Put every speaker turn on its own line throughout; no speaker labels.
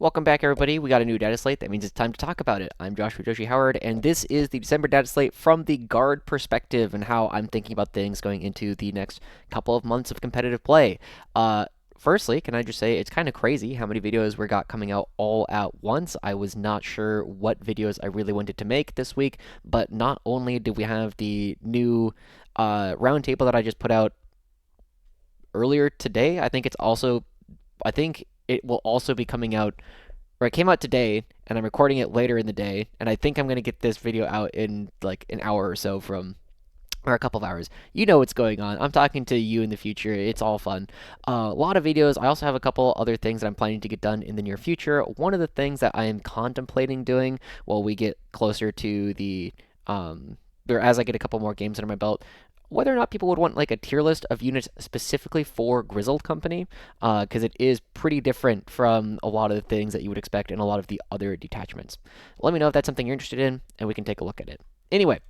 Welcome back, everybody. We got a new data slate. That means it's time to talk about it. I'm Joushi Howard, and this is the December data slate from the guard perspective and how I'm thinking about things going into the next couple of months of competitive play. Uh, Firstly, can I just say it's kind of crazy how many videos we got coming out all at once. I was not sure what videos I really wanted to make this week, but not only did we have the new roundtable that I just put out earlier today, I think it will also be coming out, or it came out today, and I'm recording it later in the day, and I think I'm going to get this video out in like an hour or so or a couple of hours. You know what's going on. I'm talking to you in the future. It's all fun. A lot of videos. I also have a couple other things that I'm planning to get done in the near future. One of the things that I am contemplating doing while we get closer to or as I get a couple more games under my belt, whether or not people would want like a tier list of units specifically for Grizzled Company, because it is pretty different from a lot of the things that you would expect in a lot of the other detachments. Let me know if that's something you're interested in, and we can take a look at it. Anyway,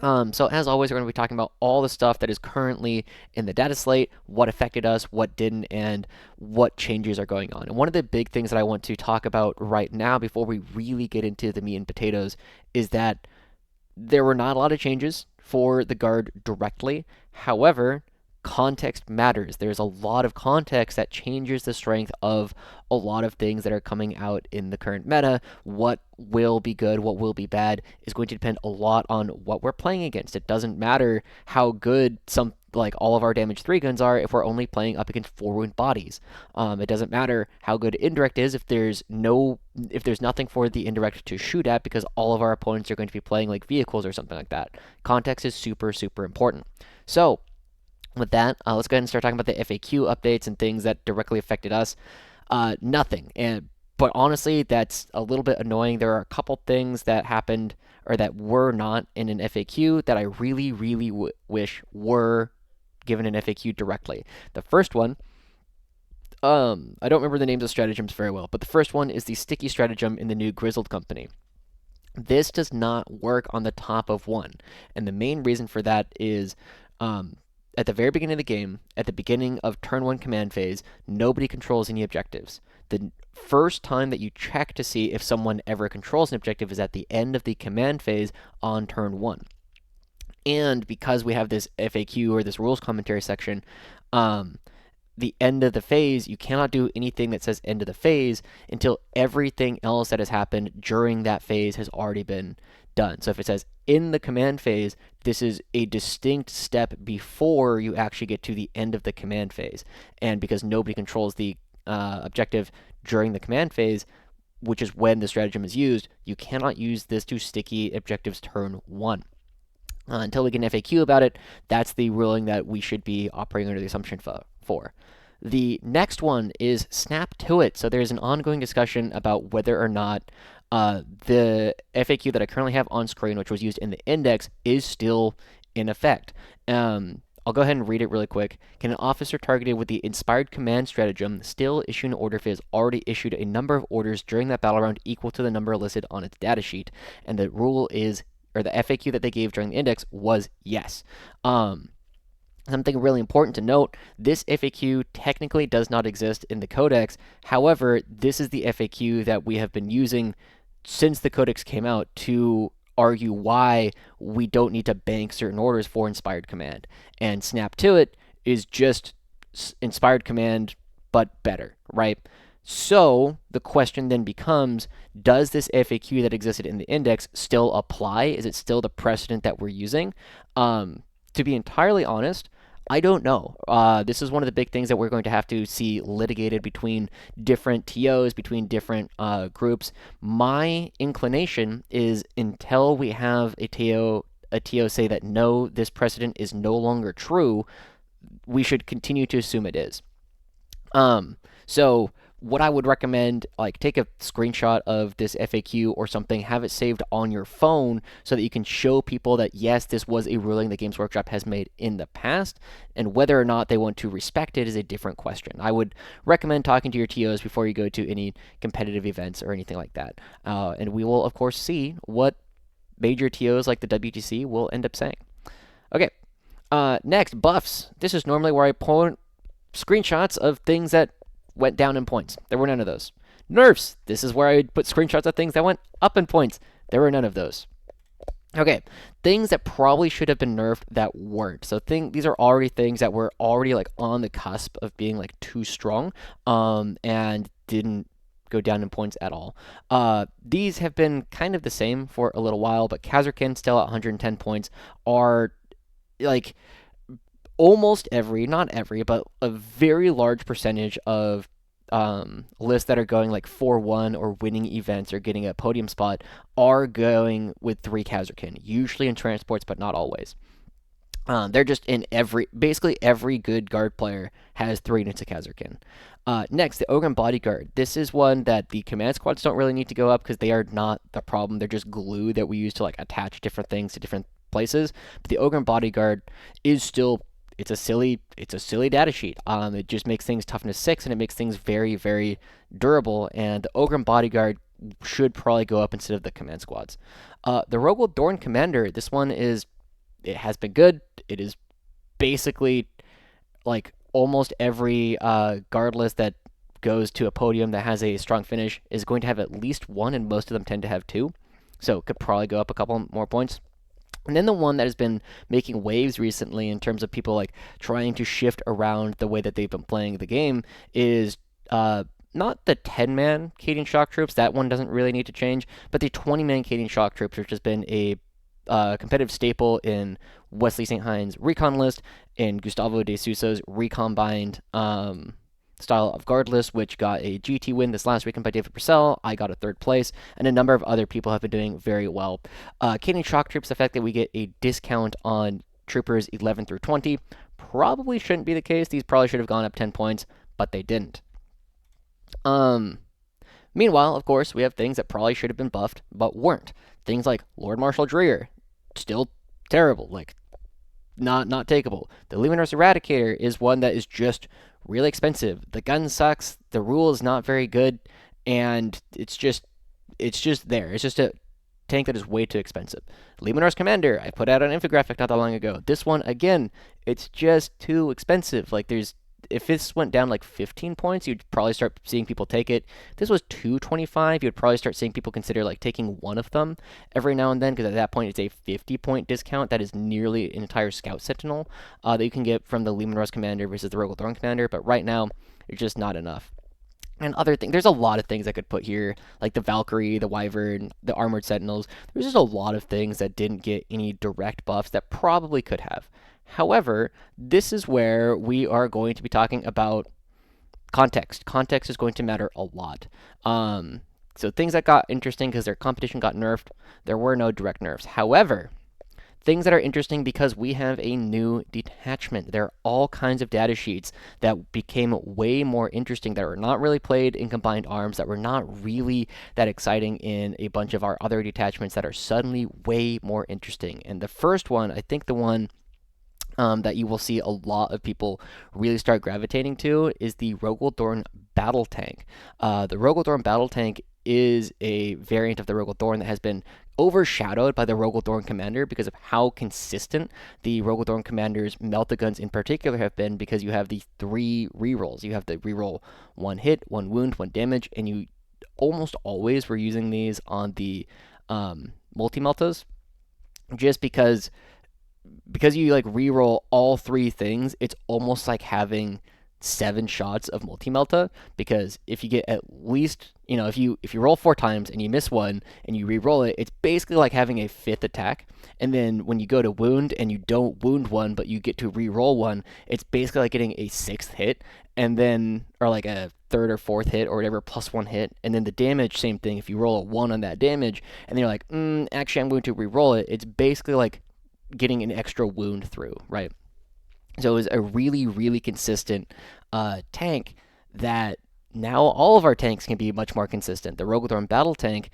so as always, we're going to be talking about all the stuff that is currently in the data slate, what affected us, what didn't, and what changes are going on. And one of the big things that I want to talk about right now before we really get into the meat and potatoes is that there were not a lot of changes for the guard directly. However, context matters. There's a lot of context that changes the strength of a lot of things that are coming out in the current meta. What will be good, what will be bad is going to depend a lot on what we're playing against. It doesn't matter how good all of our damage 3 guns are if we're only playing up against 4 wound bodies. It doesn't matter how good indirect is if there's nothing for the indirect to shoot at, because all of our opponents are going to be playing like vehicles or something like that. Context is super, super important. So with that, let's go ahead and start talking about the FAQ updates and things that directly affected us. Nothing. But honestly, that's a little bit annoying. There are a couple things that happened or that were not in an FAQ that I really, really wish were given an FAQ directly. The first one, I don't remember the names of stratagems very well, but the first one is the sticky stratagem in the new Grizzled Company. This does not work on the top of 1, and the main reason for that is at the very beginning of the game, at the beginning of turn 1 command phase, nobody controls any objectives. The first time that you check to see if someone ever controls an objective is at the end of the command phase on turn 1. And because we have this FAQ or this rules commentary section, the end of the phase, you cannot do anything that says end of the phase until everything else that has happened during that phase has already been done. So if it says in the command phase, this is a distinct step before you actually get to the end of the command phase. And because nobody controls the objective during the command phase, which is when the stratagem is used, you cannot use this to sticky objectives turn 1. Until we get an FAQ about it, that's the ruling that we should be operating under the assumption for. The next one is snap to it. So there's an ongoing discussion about whether or not the FAQ that I currently have on screen, which was used in the index, is still in effect. I'll go ahead and read it really quick. Can an officer targeted with the inspired command stratagem still issue an order if it has already issued a number of orders during that battle round equal to the number listed on its datasheet? And the rule is, or the FAQ that they gave during the index was yes. Something really important to note, this FAQ technically does not exist in the codex. However, this is the FAQ that we have been using since the codex came out to argue why we don't need to bank certain orders for inspired command. And snap to it is just inspired command, but better, right? So the question then becomes, does this FAQ that existed in the index still apply? Is it still the precedent that we're using? To be entirely honest, I don't know. This is one of the big things that we're going to have to see litigated between different TOs, between different groups. My inclination is until we have a TO say that no, this precedent is no longer true, we should continue to assume it is. So what I would recommend, like, take a screenshot of this FAQ or something, have it saved on your phone so that you can show people that, yes, this was a ruling that Games Workshop has made in the past, and whether or not they want to respect it is a different question. I would recommend talking to your TOs before you go to any competitive events or anything like that. And we will, of course, see what major TOs like the WTC will end up saying. Okay, next, buffs. This is normally where I point screenshots of things that went down in points. There were none of those. Nerfs. This is where I would put screenshots of things that went up in points. There were none of those. Okay, things that probably should have been nerfed that weren't. So these are already things that were already like on the cusp of being like too strong, and didn't go down in points at all. These have been kind of the same for a little while, but Kazarkin still at 110 points are like almost every, not every, but a very large percentage of lists that are going like 4-1 or winning events or getting a podium spot are going with 3 Kazarkin, usually in transports, but not always. They're just in basically every good guard player has 3 units of Kazarkin. Next, the Ogre Bodyguard. This is one that the command squads don't really need to go up because they are not the problem. They're just glue that we use to like attach different things to different places. But the Ogre Bodyguard is still it's a silly data sheet. It just makes things toughness 6 and it makes things very, very durable. And the Ogre Bodyguard should probably go up instead of the command squads. The Rogel Dorn Commander. This one it has been good. It is basically like almost every guard list that goes to a podium that has a strong finish is going to have at least one, and most of them tend to have 2. So it could probably go up a couple more points. And then the one that has been making waves recently in terms of people like trying to shift around the way that they've been playing the game is not the 10-man Cadian Shock Troops. That one doesn't really need to change, but the 20-man Cadian Shock Troops, which has been a competitive staple in Wesley St. Hines' recon list, in Gustavo de Sousa's recombined style of guard list, which got a GT win this last weekend by David Purcell. I got a 3rd place, and a number of other people have been doing very well. Cadian Shock Troops, the fact that we get a discount on Troopers 11 through 20, probably shouldn't be the case. These probably should have gone up 10 points, but they didn't. Meanwhile, of course, we have things that probably should have been buffed, but weren't. Things like Lord Marshal Dreer, still terrible, like not takeable. The Luminous Eradicator is one that is just really expensive. The gun sucks, the rule is not very good, and it's just there. It's just a tank that is way too expensive. Luminous Commander, I put out an infographic not that long ago. This one, again, it's just too expensive. Like if this went down like 15 points, you'd probably start seeing people take it. If this was 225, you'd probably start seeing people consider like taking one of them every now and then, because at that point it's a 50-point discount. That is nearly an entire Scout Sentinel that you can get from the Luminous Commander versus the Rogel Thorn Commander, but right now it's just not enough. And other things, there's a lot of things I could put here, like the Valkyrie, the Wyvern, the Armored Sentinels. There's just a lot of things that didn't get any direct buffs that probably could have. However, this is where we are going to be talking about context. Context is going to matter a lot. So things that got interesting because their competition got nerfed, there were no direct nerfs. However, things that are interesting because we have a new detachment. There are all kinds of data sheets that became way more interesting, that were not really played in combined arms, that were not really that exciting in a bunch of our other detachments, that are suddenly way more interesting. And the first one, I think the one that you will see a lot of people really start gravitating to is the Rogel Thorn Battle Tank. The Rogel Thorn Battle Tank is a variant of the Rogel Thorn that has been overshadowed by the Rogel Thorn Commander because of how consistent the Rogel Thorn Commander's Melt-A-Guns in particular have been, because you have the 3 rerolls. You have the reroll 1 hit, 1 wound, 1 damage, and you almost always were using these on the multi-meltas, just because you like reroll all 3 things. It's almost like having 7 shots of multi-melta, because if you get at least, if you roll 4 times and you miss one and you re-roll it, it's basically like having a 5th attack. And then when you go to wound and you don't wound one but you get to re-roll one, it's basically like getting a 6th hit, and then, or like a 3rd or 4th hit or whatever, plus 1 hit. And then the damage, same thing. If you roll a 1 on that damage and then you're like, actually I'm going to re-roll it, it's basically like getting an extra wound through, right? So it was a really, really consistent tank that now all of our tanks can be much more consistent. The Rogel Thorn Battle Tank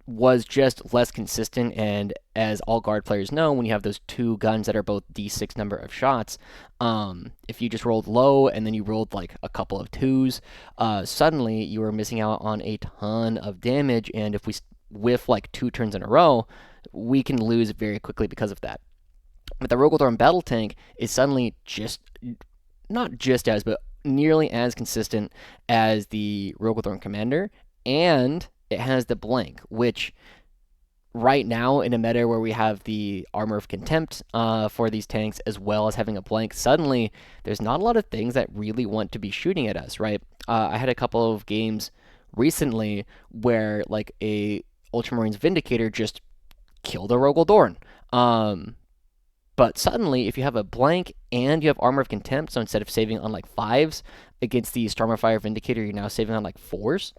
was just less consistent, and as all guard players know, when you have those 2 guns that are both D6 number of shots, if you just rolled low and then you rolled like a couple of 2s, suddenly you were missing out on a ton of damage, and if we whiff like 2 turns in a row, we can lose very quickly because of that. But the Rogel Thorn Battle Tank is suddenly not just as, but nearly as consistent as the Roguethorn Commander, and it has the blank, which right now in a meta where we have the Armor of Contempt for these tanks, as well as having a blank, suddenly there's not a lot of things that really want to be shooting at us, right? I had a couple of games recently where like a Ultramarines Vindicator just killed a Roguethorn. But suddenly, if you have a blank and you have Armor of Contempt, so instead of saving on like fives against the Stormfire Vindicator, you're now saving on like fours.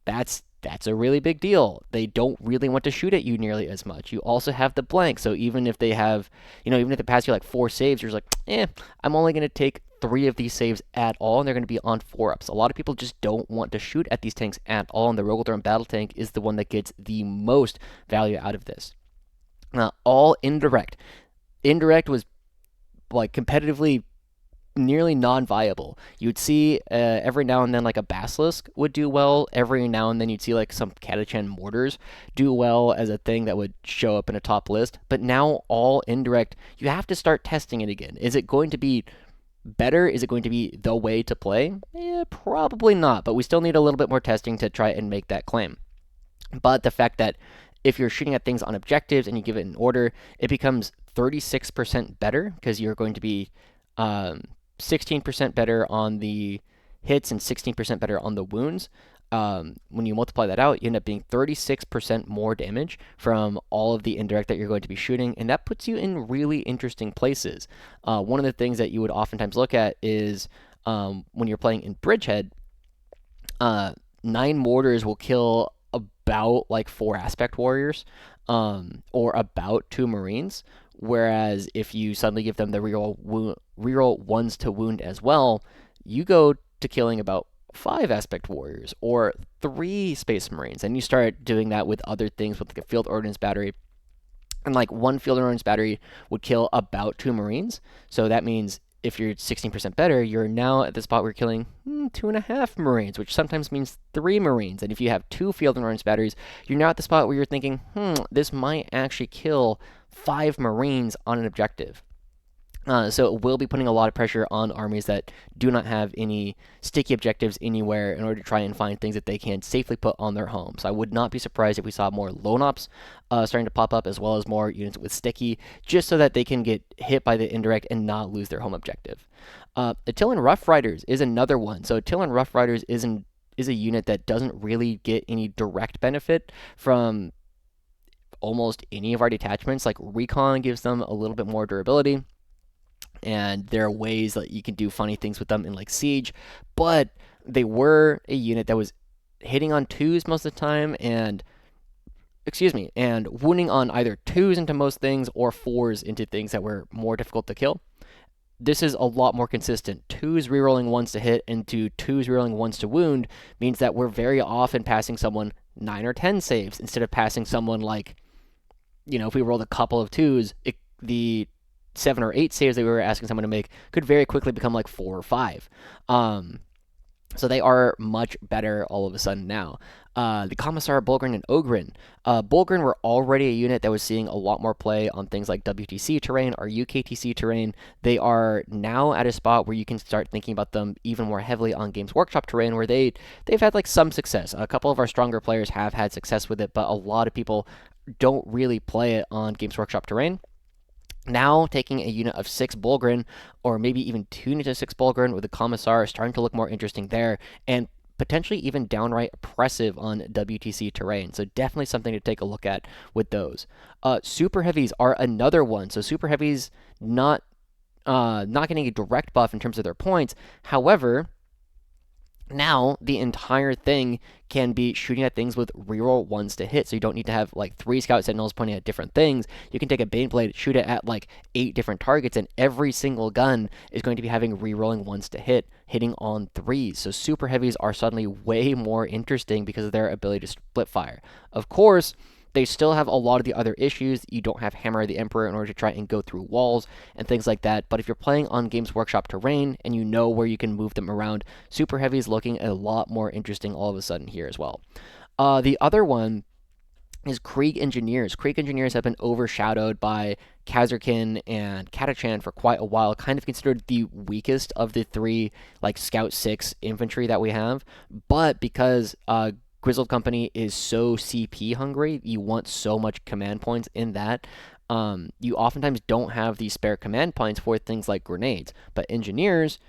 That's a really big deal. They don't really want to shoot at you nearly as much. You also have the blank, so even if they have, even if they pass you like four saves, you're just like, I'm only going to take three of these saves at all, and they're going to be on 4-ups. A lot of people just don't want to shoot at these tanks at all, and the Roguethorn Battle Tank is the one that gets the most value out of this. All indirect. Indirect was like competitively nearly non-viable. You'd see every now and then like a Basilisk would do well. Every now and then you'd see like some Catachan Mortars do well as a thing that would show up in a top list. But now all indirect, you have to start testing it again. Is it going to be better? Is it going to be the way to play? Probably not, but we still need a little bit more testing to try and make that claim. But the fact that if you're shooting at things on objectives and you give it an order, it becomes 36% better because you're going to be 16% better on the hits and 16% better on the wounds. When you multiply that out, you end up being 36% more damage from all of the indirect that you're going to be shooting, and that puts you in really interesting places. One of the things that you would oftentimes look at is when you're playing in Bridgehead, 9 mortars will kill about like 4 aspect warriors, or about 2 marines. Whereas if you suddenly give them the reroll ones to wound as well, you go to killing about 5 aspect warriors or 3 space marines, and you start doing that with other things with like a field ordnance battery. And like 1 field ordnance battery would kill about 2 marines. So that means if you're 16% better, you're now at the spot where you're killing 2.5 Marines, which sometimes means 3 Marines. And if you have 2 field endurance batteries, you're now at the spot where you're thinking, this might actually kill 5 Marines on an objective. So it will be putting a lot of pressure on armies that do not have any sticky objectives anywhere in order to try and find things that they can safely put on their home. So I would not be surprised if we saw more lone ops starting to pop up, as well as more units with sticky, just so that they can get hit by the indirect and not lose their home objective. Attilan Rough Riders is another one. So Attilan Rough Riders is a unit that doesn't really get any direct benefit from almost any of our detachments. Like Recon gives them a little bit more durability, and there are ways that you can do funny things with them in like Siege, but they were a unit that was hitting on 2s most of the time, and wounding on either 2s into most things or 4s into things that were more difficult to kill. This is a lot more consistent. 2s rerolling 1s to hit into 2s rerolling 1s to wound means that we're very often passing someone 9 or 10 saves instead of passing someone like, if we rolled a couple of 2s, the 7 or 8 saves that we were asking someone to make could very quickly become like 4 or 5. So they are much better all of a sudden now. The Commissar, Bulgrin, and Ogrin. Bulgrin were already a unit that was seeing a lot more play on things like WTC terrain or UKTC terrain. They are now at a spot where you can start thinking about them even more heavily on Games Workshop terrain, where they've had like some success. A couple of our stronger players have had success with it, but a lot of people don't really play it on Games Workshop terrain. Now, taking a unit of 6 Bulgrin, or maybe even 2 units of 6 Bulgrin with the Commissar, is starting to look more interesting there, and potentially even downright oppressive on WTC terrain. So definitely something to take a look at with those. Super Heavies are another one. So Super Heavies not getting a direct buff in terms of their points. However, now the entire thing can be shooting at things with reroll 1s to hit, so you don't need to have like 3 Scout Sentinels pointing at different things. You can take a Baneblade, shoot it at like 8 different targets, and every single gun is going to be having rerolling 1s to hit, hitting on 3s. So Super Heavies are suddenly way more interesting because of their ability to split fire. Of course, they still have a lot of the other issues. You don't have Hammer of the Emperor in order to try and go through walls and things like that. But if you're playing on Games Workshop terrain and you know where you can move them around, Super Heavy is looking a lot more interesting all of a sudden here as well. The other one is Krieg Engineers. Krieg Engineers have been overshadowed by Kazarkin and Katachan for quite a while, kind of considered the weakest of the three, like, Scout 6 infantry that we have. But because Grizzled Company is so CP hungry, you want so much command points in that. You oftentimes don't have the spare command points for things like grenades. But engineers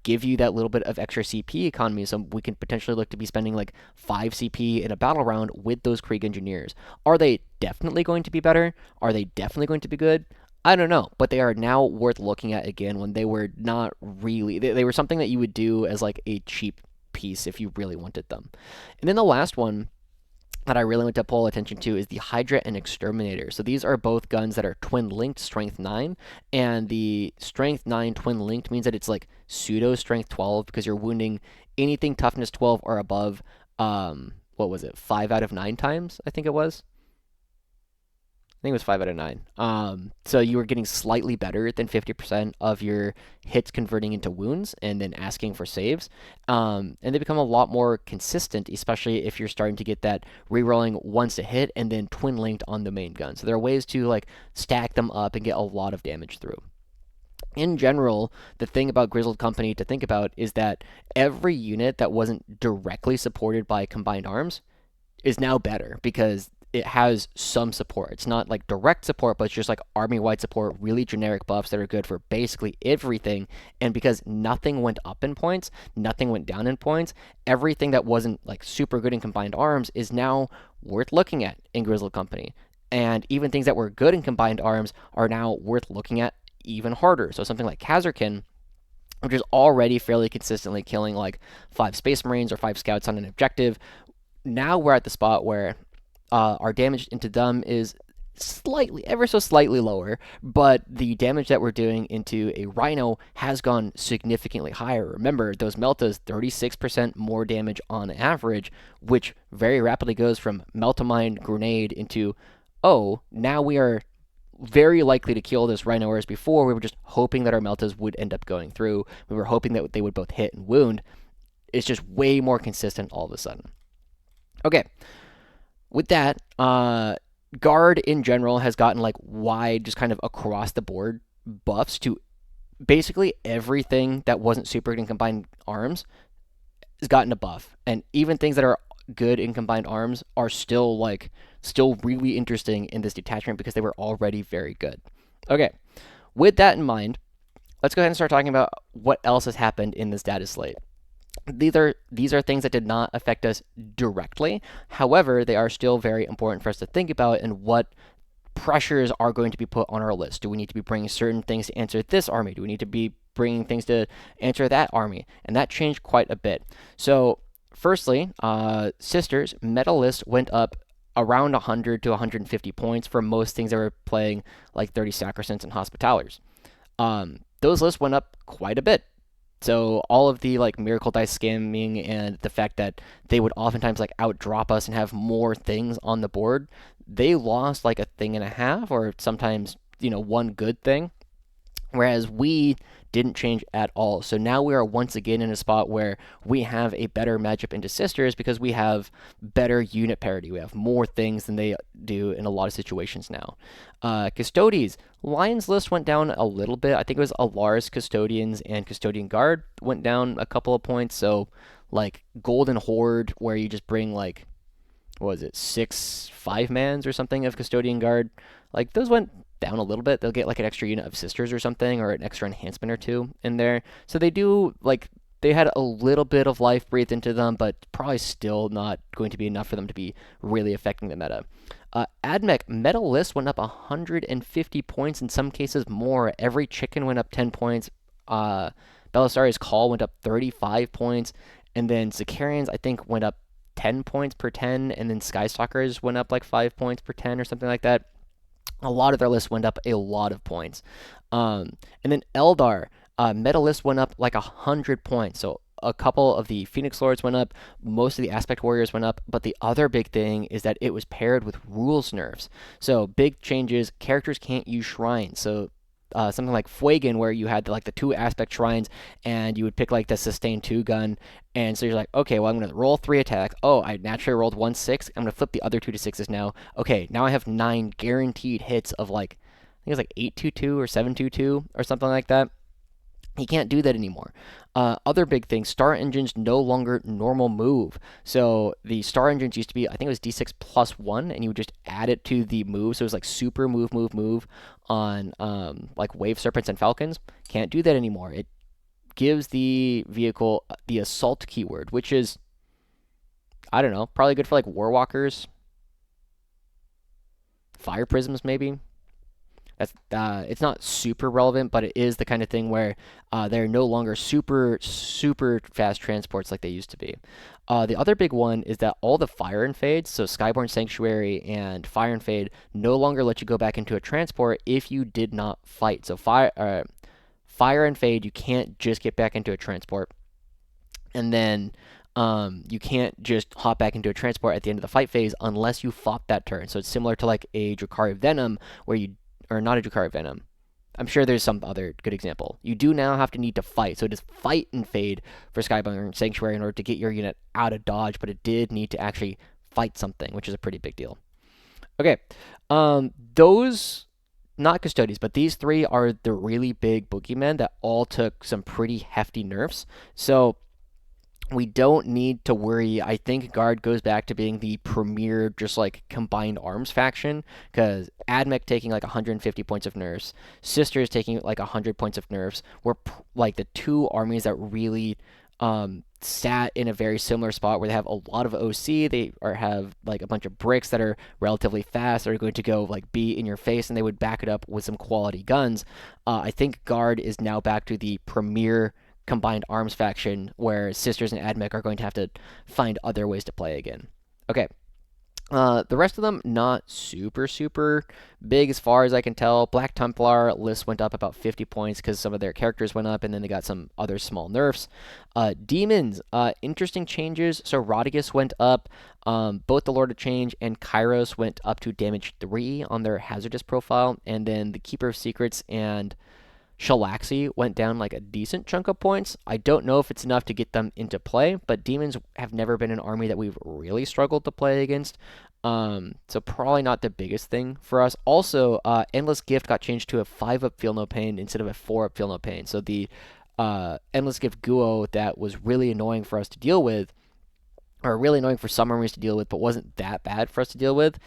give you that little bit of extra CP economy, so we can potentially look to be spending like 5 CP in a battle round with those Krieg Engineers. Are they definitely going to be better? Are they definitely going to be good? I don't know, but they are now worth looking at again when they were not really. They were something that you would do as like a cheap piece if you really wanted them. And then the last one that I really want to pull attention to is the Hydra and Exterminator. So these are both guns that are twin linked, strength 9, and the strength 9 twin linked means that it's like pseudo strength 12 because you're wounding anything toughness 12 or above. What was it? 5 out of 9 times, I think it was. I think it was 5 out of 9. So you were getting slightly better than 50% of your hits converting into wounds and then asking for saves. And they become a lot more consistent, especially if you're starting to get that rerolling once a hit and then twin linked on the main gun. So there are ways to like stack them up and get a lot of damage through. In general, the thing about Grizzled Company to think about is that every unit that wasn't directly supported by combined arms is now better because it has some support. It's not like direct support, but it's just like army-wide support, really generic buffs that are good for basically everything. And because nothing went up in points, nothing went down in points, everything that wasn't like super good in combined arms is now worth looking at in Grizzled Company. And even things that were good in combined arms are now worth looking at even harder. So something like Kazarkin, which is already fairly consistently killing like 5 Space Marines or 5 Scouts on an objective, now we're at the spot where our damage into them is slightly, ever so slightly lower, but the damage that we're doing into a Rhino has gone significantly higher. Remember, those Meltas, 36% more damage on average, which very rapidly goes from Meltamine grenade into, oh, now we are very likely to kill this Rhino, whereas before we were just hoping that our Meltas would end up going through. We were hoping that they would both hit and wound. It's just way more consistent all of a sudden. Okay, with that, guard in general has gotten like wide, just kind of across the board buffs to basically everything that wasn't super good in combined arms has gotten a buff, and even things that are good in combined arms are still really interesting in this detachment because they were already very good. Okay, with that in mind, let's go ahead and start talking about what else has happened in this data slate. These are things that did not affect us directly. However, they are still very important for us to think about and what pressures are going to be put on our list. Do we need to be bringing certain things to answer this army? Do we need to be bringing things to answer that army? And that changed quite a bit. So firstly, Sisters meta list went up around 100 to 150 points for most things that were playing like 30 Sacrosancts and Hospitallers. Those lists went up quite a bit. So all of the like miracle dice scamming and the fact that they would oftentimes like outdrop us and have more things on the board, they lost like a thing and a half or sometimes, one good thing. Whereas we didn't change at all. So now we are once again in a spot where we have a better matchup into Sisters because we have better unit parity. We have more things than they do in a lot of situations now. Custodies. Lion's list went down a little bit. I think it was Alaris Custodians and Custodian Guard went down a couple of points. So like Golden Horde, where you just bring like, what was it, 6 5-mans or something of Custodian Guard. Like those went down a little bit. They'll get like an extra unit of Sisters or something, or an extra enhancement or 2 in there. So they do like they had a little bit of life breathed into them, but probably still not going to be enough for them to be really affecting the meta. Admech meta list went up 150 points, in some cases more. Every chicken went up 10 points. Belisarius Call went up 35 points, and then Sicarians I think went up 10 points per 10, and then Skystalkers went up like 5 points per 10 or something like that. A lot of their lists went up a lot of points. And then Eldar, meta list went up like 100 points. So a couple of the Phoenix Lords went up, most of the Aspect Warriors went up, but the other big thing is that it was paired with rules nerfs. So big changes, characters can't use shrines. So something like Fuegan, where you had like the two aspect shrines, and you would pick like the sustain 2 gun, and so you're like, okay, well I'm gonna roll 3 attacks. Oh, I naturally rolled 1 6. I'm gonna flip the other 2 to 6s now. Okay, now I have 9 guaranteed hits of like I think it was like 822 or 722 or something like that. He can't do that anymore. Other big thing, star engines no longer normal move. So the star engines used to be, I think it was D6 plus 1, and you would just add it to the move. So it was like super move, move, move on like wave serpents and falcons. Can't do that anymore. It gives the vehicle the assault keyword, which is, I don't know, probably good for like warwalkers, fire prisms maybe. That's it's not super relevant, but it is the kind of thing where they're no longer super fast transports like they used to be. The other big one is that all the fire and fades, so Skyborn Sanctuary and Fire and Fade, no longer let you go back into a transport if you did not fight. So fire and fade, you can't just get back into a transport, and then you can't just hop back into a transport at the end of the fight phase unless you fought that turn. So it's similar to like a Drukhari Venom, where you or not a Drukhari Venom. I'm sure there's some other good example. You do now have to need to fight. So it is fight and fade for Skybound Sanctuary in order to get your unit out of dodge, but it did need to actually fight something, which is a pretty big deal. Okay, those not custodians, but these three are the really big boogeymen that all took some pretty hefty nerfs. So we don't need to worry. I think Guard goes back to being the premier, just like combined arms faction, because Admech taking like 150 points of nerfs, Sisters taking like 100 points of nerfs, were like the two armies that really sat in a very similar spot where they have a lot of OC. They have like a bunch of bricks that are relatively fast, that are going to go like be in your face, and they would back it up with some quality guns. I think Guard is now back to the premier combined arms faction, where Sisters and Admech are going to have to find other ways to play again. Okay. The rest of them, not super big as far as I can tell. Black Templar list went up about 50 points because some of their characters went up, and then they got some other small nerfs. Demons, interesting changes. So Rodigus went up. Both the Lord of Change and Kairos went up to damage 3 on their hazardous profile, and then the Keeper of Secrets and Shalaxi went down like a decent chunk of points. I don't know if it's enough to get them into play, but demons have never been an army that we've really struggled to play against. So probably not the biggest thing for us. Also, Endless Gift got changed to a 5-up Feel No Pain instead of a 4-up Feel No Pain. So the Endless Gift Guo that was really annoying for us to deal with, or really annoying for some armies to deal with, but wasn't that bad for us to deal with,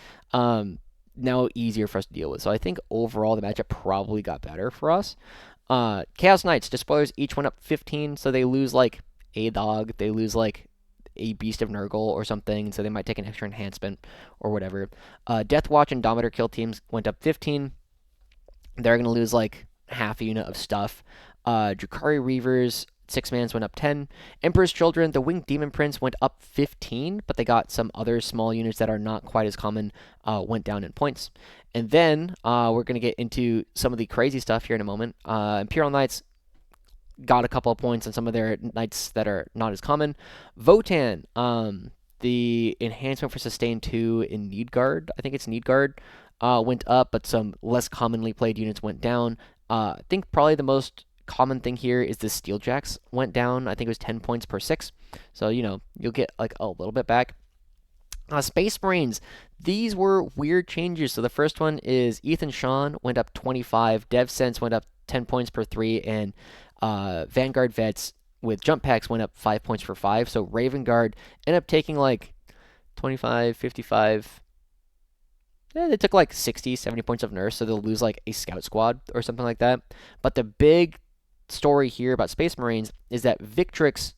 now easier for us to deal with. So I think overall the matchup probably got better for us. Chaos Knights, Despoilers each went up 15, so they lose like a dog, they lose like a Beast of Nurgle or something, so they might take an extra enhancement or whatever. Death Watch and Dominator kill teams went up 15. They're going to lose like half a unit of stuff. Drukhari Reavers, 6-mans went up 10. Emperor's Children, the Winged Demon Prince went up 15, but they got some other small units that are not quite as common, went down in points. And then we're going to get into some of the crazy stuff here in a moment. Imperial Knights got a couple of points on some of their knights that are not as common. Votan, the enhancement for Sustain 2 in Need Guard, I think it's Need Guard, went up, but some less commonly played units went down. I think probably the most common thing here is the Steeljacks went down. I think it was 10 points per 6. So, you'll get like a little bit back. Space Marines, these were weird changes. So the first one is Ethan Sean went up 25, DevSense went up 10 points per 3, and Vanguard Vets with jump packs went up 5 points for 5. So Raven Guard ended up taking like 25, 55. Yeah, they took like 60, 70 points of nerfs, so they'll lose like a scout squad or something like that. But the big story here about Space Marines is that Victrix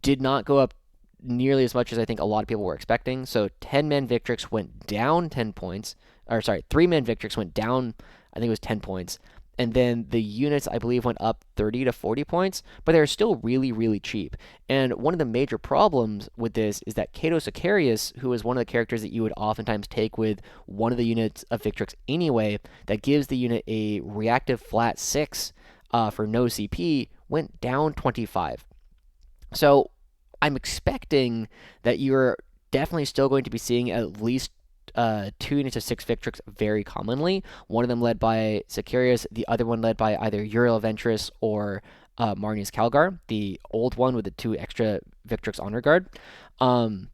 did not go up nearly as much as I think a lot of people were expecting. So 10-man Victrix went down 10 points. Or sorry, 3-man Victrix went down, I think it was 10 points. And then the units, I believe, went up 30 to 40 points, but they're still really cheap. And one of the major problems with this is that Kato Sicarius, who is one of the characters that you would oftentimes take with one of the units of Victrix anyway, that gives the unit a reactive flat 6 for no CP, went down 25. So I'm expecting that you're definitely still going to be seeing at least two units of 6 Victrix very commonly. One of them led by Sicarius, the other one led by either Uriel Ventress or Marnius Calgar, the old one with the 2 extra Victrix Honor Guard. And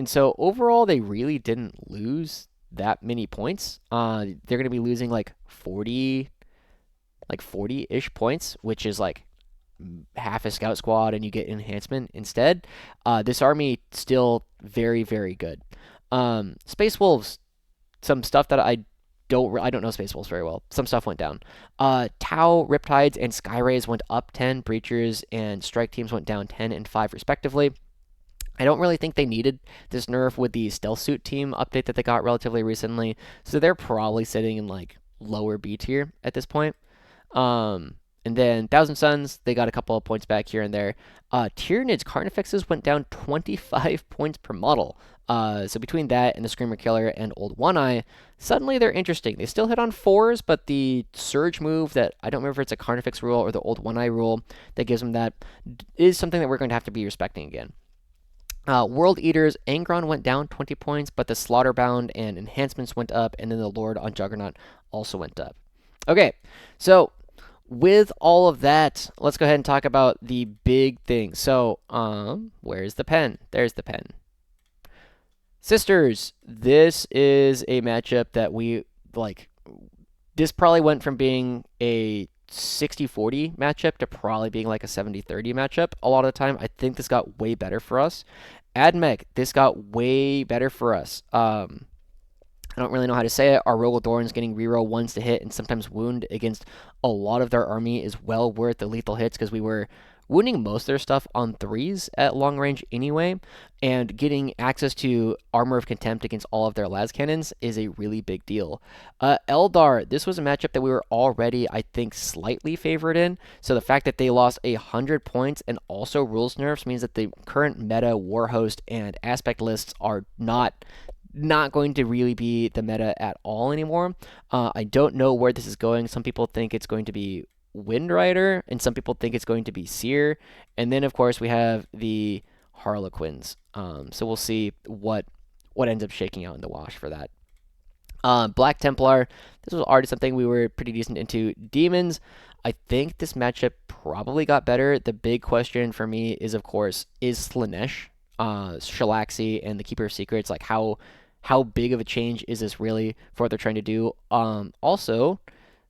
so overall, they really didn't lose that many points. They're going to be losing like 40-ish points, which is like half a scout squad, and you get enhancement instead. This army still very, very good. Space Wolves, some stuff that I don't know Space Wolves very well. Some stuff went down. Tau, Riptides, and Skyrays went up 10. Breachers and Strike Teams went down 10 and 5 respectively. I don't really think they needed this nerf with the Stealth Suit team update that they got relatively recently, so they're probably sitting in like lower B tier at this point. And then Thousand Suns, they got a couple of points back here and there. Tyranids Carnifexes went down 25 points per model. So between that and the Screamer Killer and Old One Eye, suddenly they're interesting. They still hit on 4s, but the Surge move that I don't remember if it's a Carnifex rule or the Old One Eye rule that gives them that is something that we're going to have to be respecting again. World Eaters, Angron went down 20 points, but the Slaughterbound and Enhancements went up, and then the Lord on Juggernaut also went up. Okay, so with all of that, let's go ahead and talk about the big thing. So, where's the pen? There's the pen. Sisters, this is a matchup that we, like, this probably went from being a 60-40 matchup to probably being like a 70-30 matchup a lot of the time. I think this got way better for us. Admech, this got way better for us. I don't really know how to say it. Our Rogaldorns getting reroll 1s to hit and sometimes wound against a lot of their army is well worth the lethal hits because we were wounding most of their stuff on 3s at long range anyway, and getting access to Armor of Contempt against all of their las cannons is a really big deal. Eldar, this was a matchup that we were already, I think, slightly favored in, so the fact that they lost 100 points and also rules nerfs means that the current meta Warhost and aspect lists are not going to really be the meta at all anymore. I don't know where this is going. Some people think it's going to be Windrider, and some people think it's going to be Seer. And then, of course, we have the Harlequins. So we'll see what ends up shaking out in the wash for that. Black Templar, this was already something we were pretty decent into. Demons, I think this matchup probably got better. The big question for me is, of course, is Slanesh, Shalaxi, and the Keeper of Secrets, like how big of a change is this really for what they're trying to do? Also,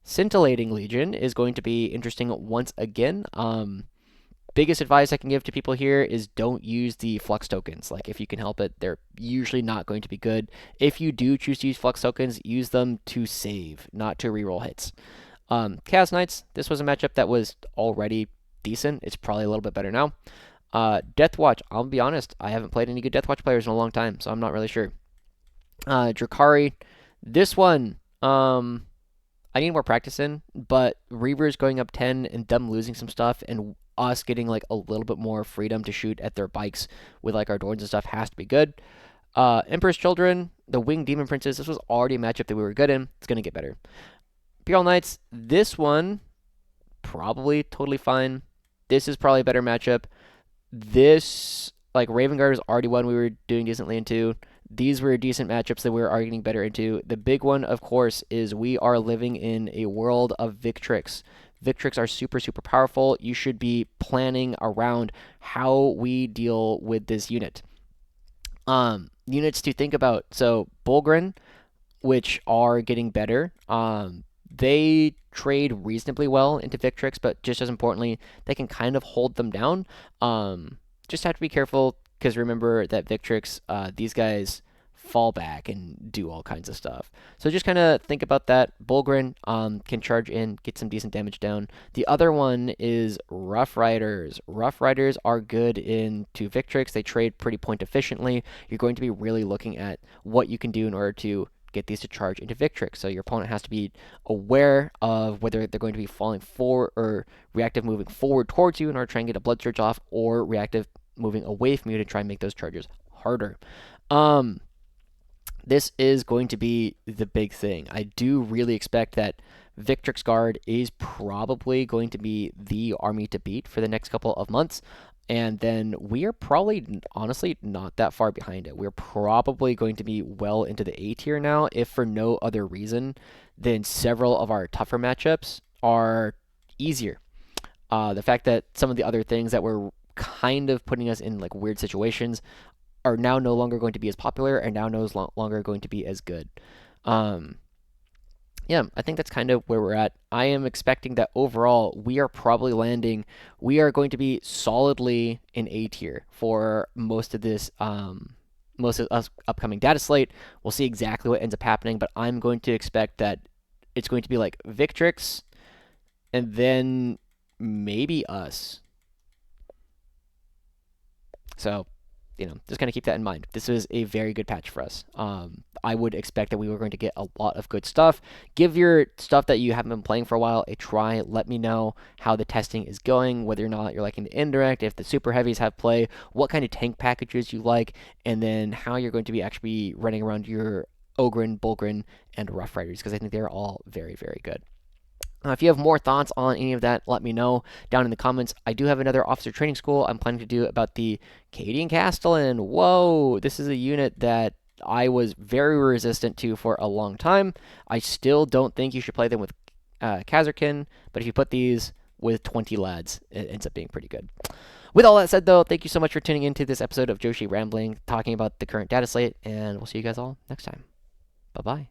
Scintillating Legion is going to be interesting once again. Biggest advice I can give to people here is don't use the Flux tokens. Like, if you can help it, they're usually not going to be good. If you do choose to use Flux tokens, use them to save, not to reroll hits. Chaos Knights, this was a matchup that was already decent. It's probably a little bit better now. Deathwatch, I'll be honest, I haven't played any good Deathwatch players in a long time, so I'm not really sure. Drakari, this one, I need more practice in, but Reavers going up 10 and them losing some stuff and us getting like a little bit more freedom to shoot at their bikes with like our Dorns and stuff has to be good. Emperor's Children, the Winged Demon Princes, this was already a matchup that we were good in. It's going to get better. Imperial Knights, this one, probably totally fine. This is probably a better matchup. This, like, Raven Guard is already one we were doing decently into. These were decent matchups that we were already getting better into. The big one, of course, is we are living in a world of Victrix. Victrix are super, super powerful. You should be planning around how we deal with this unit. Units to think about. So, Bulgrin, which are getting better. They trade reasonably well into Victrix, but just as importantly, they can kind of hold them down. Just have to be careful, because remember that Victrix, these guys fall back and do all kinds of stuff. So just kind of think about that. Bulgrin can charge in, get some decent damage down. The other one is Rough Riders. Rough Riders are good into Victrix. They trade pretty point efficiently. You're going to be really looking at what you can do in order to get these to charge into Victrix. So your opponent has to be aware of whether they're going to be falling forward or reactive moving forward towards you in order to try and get a blood surge off, or reactive moving away from you to try and make those charges harder. This is going to be the big thing. I do really expect that Victrix Guard is probably going to be the army to beat for the next couple of months. And then we are probably, honestly, not that far behind it. We're probably going to be well into the A tier now, if for no other reason than several of our tougher matchups are easier. The fact that some of the other things that were kind of putting us in like weird situations are now no longer going to be as popular and now no longer going to be as good. Um, yeah, I think that's kind of where we're at. I am expecting that overall we are probably landing. We are going to be solidly in A tier for most of this. Most of us upcoming data slate. We'll see exactly what ends up happening, but I'm going to expect that it's going to be like Victrix, and then maybe us. So, just kind of keep that in mind. This is a very good patch for us. I would expect that we were going to get a lot of good stuff. Give your stuff that you haven't been playing for a while a try. Let me know how the testing is going, whether or not you're liking the indirect, if the super heavies have play, what kind of tank packages you like, and then how you're going to be actually running around your Ogren, Bulgren, and Rough Riders, because I think they're all very, very good. If you have more thoughts on any of that, let me know down in the comments. I do have another officer training school I'm planning to do about the Cadian Castellan. Whoa, this is a unit that I was very resistant to for a long time. I still don't think you should play them with Kazarkin, but if you put these with 20 lads, it ends up being pretty good. With all that said, though, thank you so much for tuning into this episode of Joushi Rambling, talking about the current data slate, and we'll see you guys all next time. Bye bye.